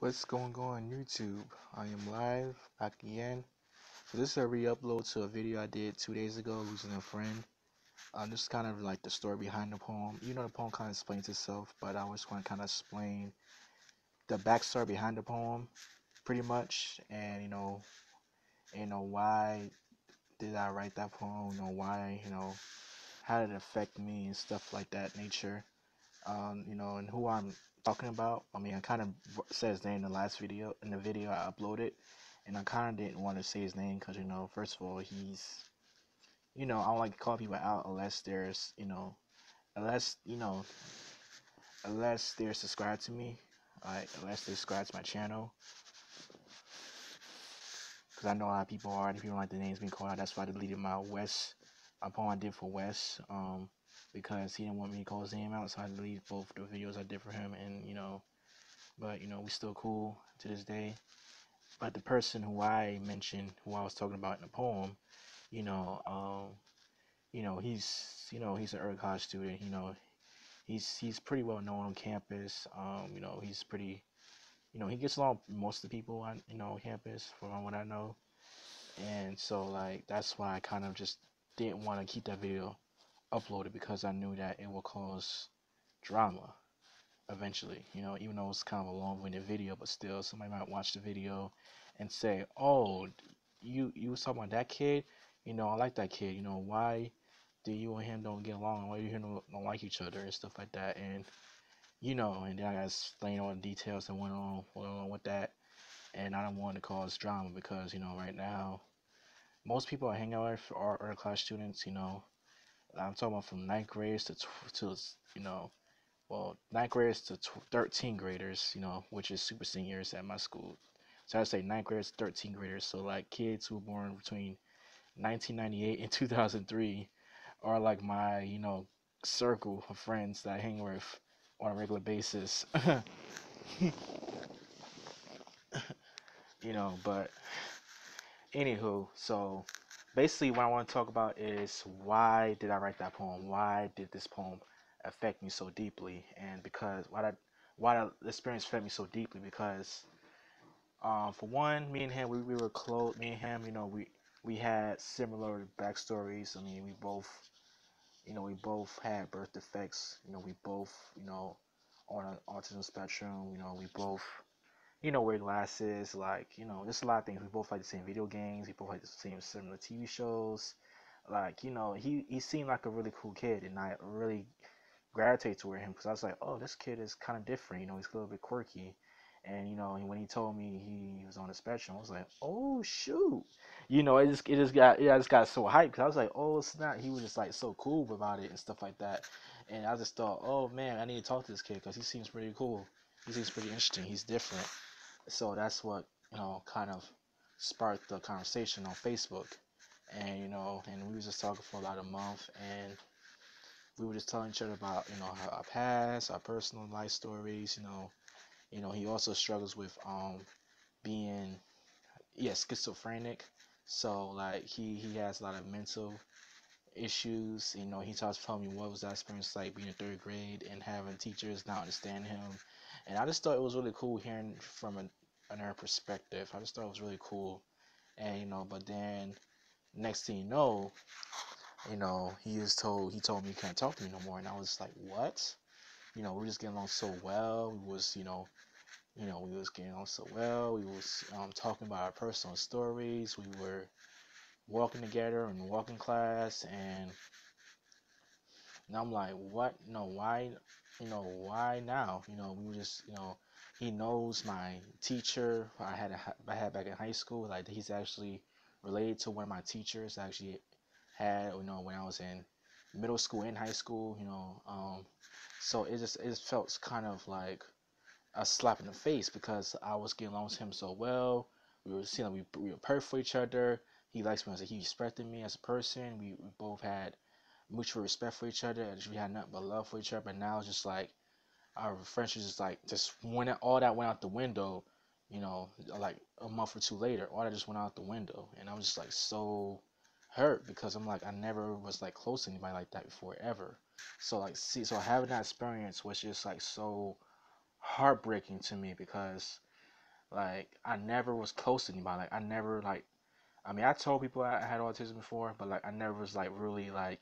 What's going on YouTube? I am live back again. So this is a re-upload to a video I did 2 days ago, losing a friend. This is kind of like the story behind the poem. The poem kind of explains itself, but I always want to kind of explain the backstory behind the poem, pretty much, and why did I write that poem? Why, how did it affect me and stuff like that nature. And who I'm talking about. I mean, I kind of said his name in the last video, in the video I uploaded, and I kind of didn't want to say his name because, first of all, I don't like to call people out unless unless, unless they're subscribed to me, like, unless they subscribe to my channel, because I know how people are, and if you don't like the names being called out, that's why I deleted my poem I did for Wes, because he didn't want me to call his name out, so I deleted both the videos I did for him, and, but we still cool to this day. But the person who I mentioned, who I was talking about in the poem, you know, um, he's an early college student. He's pretty well known on campus. He's pretty, he gets along with most of the people on campus, from what I know. And so like that's why I kind of just didn't want to keep that video uploaded because I knew that it will cause drama eventually, even though it's kind of a long-winded video, but still somebody might watch the video and say, oh, you was talking about that kid, I like that kid, why do you and him don't get along, why you and him don't like each other and stuff like that. And and then I gotta explain all the details that went on with that. And I don't want to cause drama because right now most people I hang out with are early class students. I'm talking about from ninth graders to ninth graders to 13th graders, which is super seniors at my school. So I'd say ninth graders to 13th graders. So like kids who were born between 1998 and 2003 are like my, circle of friends that I hang with on a regular basis. But anywho, so basically what I want to talk about is why did I write that poem? Why did this poem affect me so deeply? And because why the experience affect me so deeply? Because for one, me and him we were close. Me and him, we had similar backstories. I mean, we both had birth defects. We both on an autism spectrum. We both wear glasses, like, just a lot of things. We both like the same video games, we both like the same similar TV shows. Like, he seemed like a really cool kid, and I really gravitated toward him because I was like, oh, this kid is kind of different, he's a little bit quirky. And when he told me he was on the spectrum, I was like, oh shoot, I just got so hyped because I was like, oh snap, he was just like so cool about it and stuff like that. And I just thought, oh man, I need to talk to this kid because he seems pretty cool, he seems pretty interesting, he's different. So that's what kind of sparked the conversation on Facebook. And and we was just talking for about a month, and we were just telling each other about our past, our personal life stories. He also struggles with being, yeah, schizophrenic. So like he has a lot of mental issues. He starts telling me what was that experience like being in third grade and having teachers not understand him. And I just thought it was really cool hearing from another perspective. I just thought it was really cool. And but then next thing he told me he can't talk to me no more. And I was like, what? We were just getting along so well. We was getting along so well. We was talking about our personal stories. We were walking together in walking class, and I'm like, what? No, why? Why now? We were just, he knows my teacher I had back in high school. Like, he's actually related to one of my teachers I actually had, when I was in middle school and high school. So it just felt kind of like a slap in the face because I was getting along with him so well. We were seeing like we were perfect for each other. He likes me as he respected me as a person. We both had mutual respect for each other, and we had nothing but love for each other. But now it's just like our friendship just all that went out the window. Like a month or two later, all that just went out the window, and I was just like so hurt because I'm like I never was like close to anybody like that before ever. So like so having that experience was just like so heartbreaking to me because Like I never was close to anybody. Like I never like. I mean, I told people I had autism before, but like I never was like really like.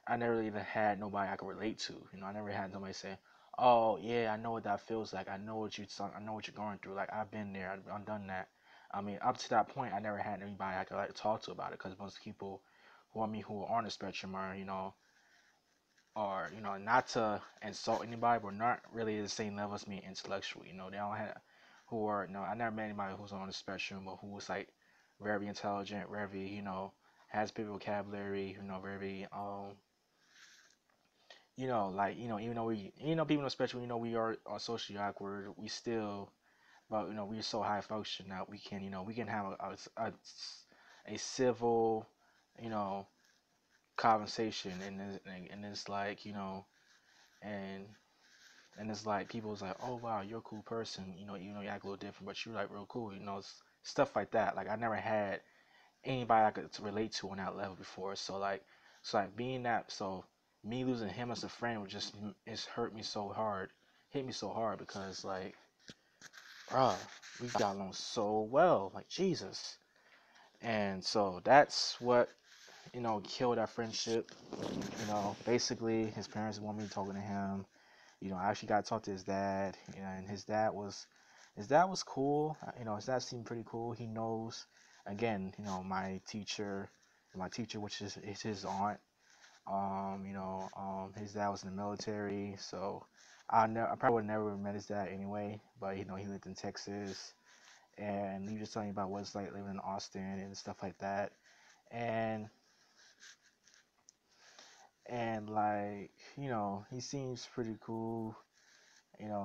I never even had nobody I could relate to. You know, I never had nobody say, "Oh yeah, I know what that feels like. I know what I know what you're going through. Like I've been there. I've done that." I mean, up to that point, I never had anybody I could like talk to about it because most people who I mean who are on the spectrum are not to insult anybody, but not really the same level as me intellectually. You know, they don't have who are I never met anybody who's on the spectrum or who was like very intelligent, very has big vocabulary. Very like even though we people on the spectrum, we are socially awkward, we still but we're so high function that we can have a civil you know conversation and it's like and and it's like people's like, oh wow, you're a cool person, you act a little different, but you're like real cool, stuff like that. Like I never had anybody I could relate to on that level before. So like being that, so me losing him as a friend was just it's hit me so hard because like, bruh, we got along so well, like Jesus, and so that's what killed our friendship. Basically his parents didn't want me talking to him. I actually got to talk to his dad, and his dad was cool. His dad seemed pretty cool. He knows, again, my teacher, which is his aunt. His dad was in the military, so I probably would never met his dad anyway. But he lived in Texas, and he was just telling me about what it's like living in Austin and stuff like that. And like he seems pretty cool.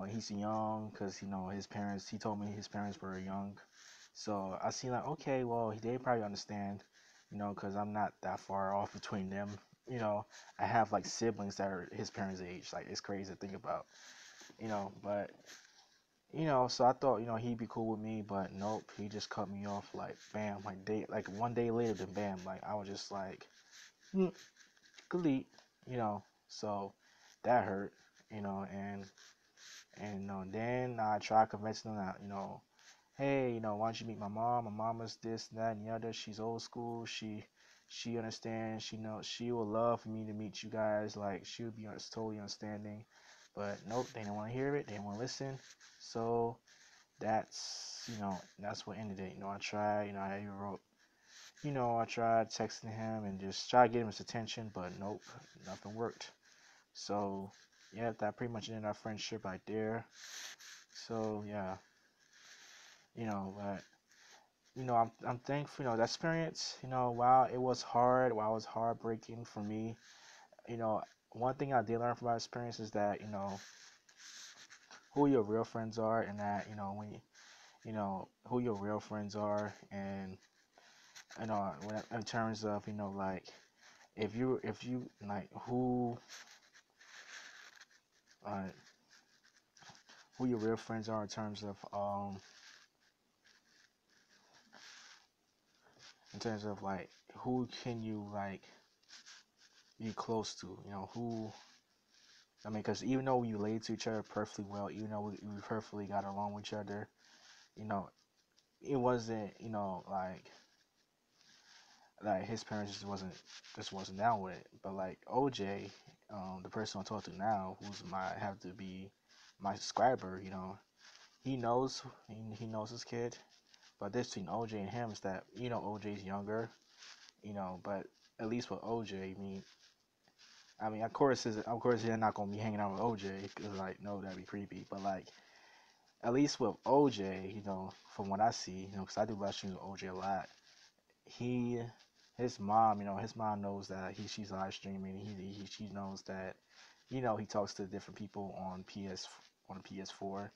He's young because his parents. He told me his parents were young, so I seen like, okay, well they probably understand, because I'm not that far off between them. I have like siblings that are his parents' age. Like it's crazy to think about. But so I thought he'd be cool with me, but nope, he just cut me off like bam, like one day later, then bam, like I was just like, hmm, delete, you know. So that hurt, and then I tried convincing them that, hey, why don't you meet my mom? My mom is this, that, and the other. She's old school. She understands. She knows. She would love for me to meet you guys. Like she would be totally understanding. But nope, they didn't want to hear it. They didn't want to listen. So that's what ended it. I tried. I even wrote. I tried texting him and just try to get him his attention, but nope, nothing worked. So yeah, that pretty much ended our friendship right there. So yeah, but I'm thankful. That experience. While it was hard, while it was heartbreaking for me, you know, one thing I did learn from my experience is that who your real friends are, and that when who your real friends are, and when in terms of like if you like uh, who your real friends are in terms of like who can you like be close to, who I mean, because even though we related to each other perfectly well, even though we perfectly got along with each other, you know, it wasn't, like his parents just wasn't down with it. But like OJ, the person I talk to now, who's my have to be my subscriber, he knows he knows his kid. But this between OJ and him is that OJ's younger, but at least with OJ, I mean, of course, they're not gonna be hanging out with OJ because, like, no, that'd be creepy. But like, at least with OJ, from what I see, because I do live streams with OJ a lot. He, his mom knows that she's live streaming. She knows that, he talks to different people on PS4,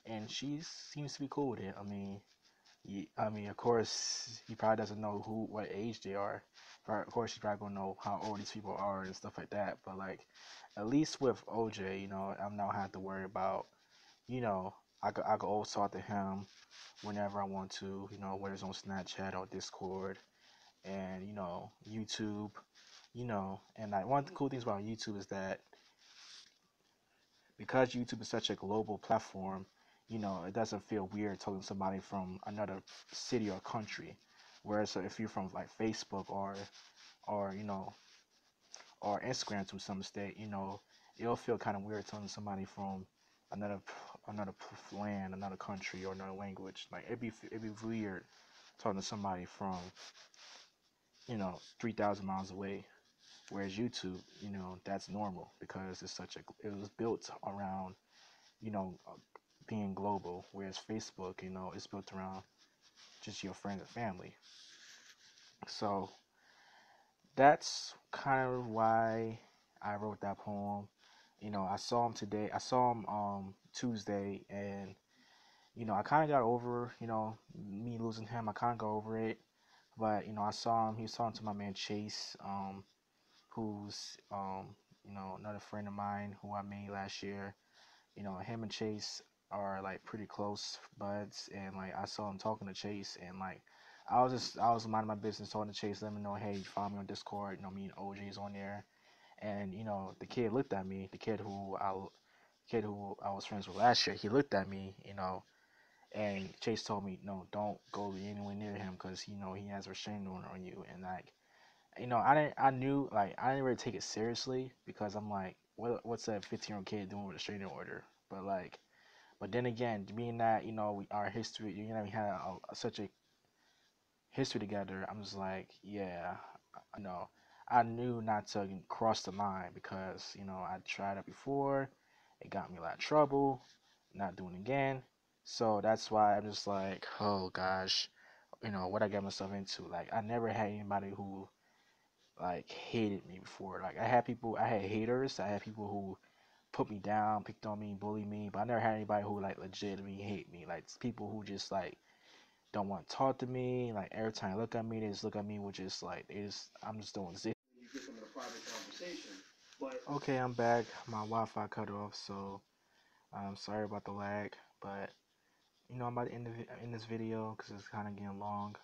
and she seems to be cool with it. I mean, of course, he probably doesn't know what age they are. Of course, he's probably gonna know how old these people are and stuff like that. But like, at least with OJ, I'm not have to worry about. You know, I could always talk to him whenever I want to. Whether it's on Snapchat or Discord, and YouTube. And like one of the cool things about YouTube is that because YouTube is such a global platform, it doesn't feel weird talking to somebody from another city or country. Whereas if you're from like Facebook or or Instagram to some state, it'll feel kind of weird telling somebody from another land, another country, or another language. Like it'd be weird talking to somebody from 3,000 miles away. Whereas YouTube, that's normal because it was built around you know uh, being global. Whereas Facebook, it's built around just your friends and family. So that's kind of why I wrote that poem. I saw him today. I saw him Tuesday, and I kind of got over me losing him. I kind of got over it, but I saw him. He was talking to my man Chase, who's another friend of mine who I made last year. Him and Chase are like pretty close buds, and like I saw him talking to Chase, and like I was minding my business, talking to Chase, letting him know, hey, you follow me on Discord. Me and OJ's on there, and the kid looked at me, kid who I was friends with last year. He looked at me, and Chase told me, no, don't go anywhere near him because he has a restraining order on you, and like I knew like I didn't really take it seriously because I'm like, what's a 15-year-old kid doing with a restraining order? But like, but then again, being that our history, we had such a history together. I'm just like, yeah, I knew not to cross the line because I tried it before. It got me a lot of trouble. Not doing it again. So that's why I'm just like, oh gosh, what I got myself into. Like I never had anybody who like hated me before. Like I had haters. I had people who put me down, picked on me, bullied me, but I never had anybody who like legitimately hate me. Like people who just like don't want to talk to me. Like every time they look at me, they just look at me with just like I'm just doing this. You get them in a private conversation. But okay, I'm back. My Wi-Fi cut off, so I'm sorry about the lag. But I'm about to end this video because it's kind of getting long.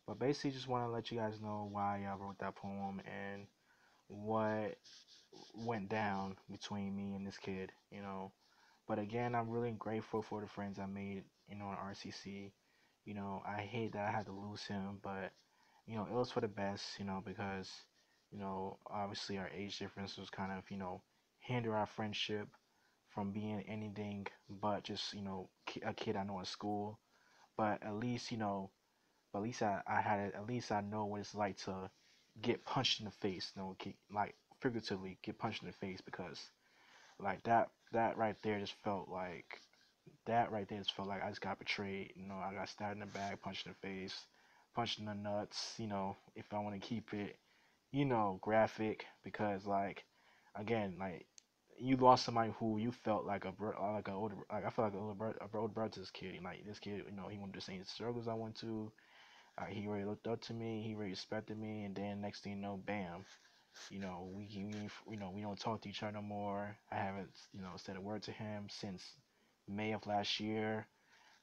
But basically, just want to let you guys know why I wrote that poem and what went down between me and this kid. But again, I'm really grateful for the friends I made, in RCC. I hate that I had to lose him, but it was for the best, because obviously our age difference was kind of, hinder our friendship from being anything but just, a kid I know in school. But at least, I had it. At least I know what it's like to get punched in the face, like figuratively get punched in the face because like that right there just felt like I just got betrayed. I got stabbed in the back, punched in the face, punched in the nuts. If I want to keep it, graphic, because like again, like you lost somebody who you felt like like a older, like I felt like a older brother to this kid. Like this kid, he went through the same struggles I went to. He really looked up to me. He really respected me, and then next thing you know, bam, we don't talk to each other no more. I haven't said a word to him since May of last year.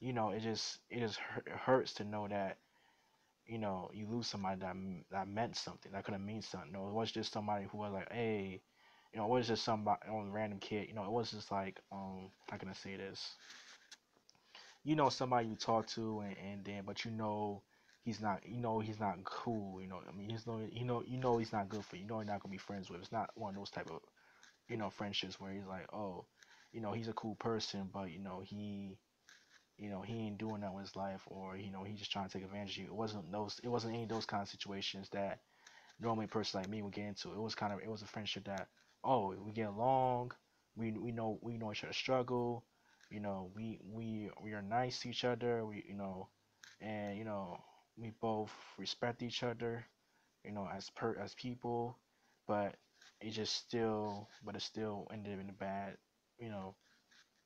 It hurts to know that you lose somebody that meant something, that could have mean something. It was just somebody who was like, hey, it was just somebody random kid. It was just like how can I say this? Somebody you talk to, and then but he's not cool. I mean he's not good for you. You're not gonna be friends with. It's not one of those type of friendships where he's like, oh, he's a cool person, but he ain't doing that with his life, or he's just trying to take advantage of you. It wasn't any of those kind of situations that normally a person like me would get into. It was a friendship that, oh, we get along, we know each other's struggle, we are nice to each other, and we both respect each other, as people, but it still ended in a bad, you know,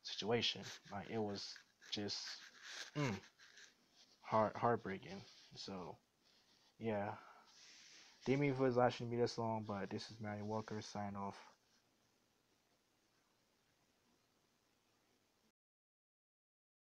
situation. Like it was just mm, heartbreaking. So yeah, didn't mean for his last to be this long, but this is Matty Walker signing off.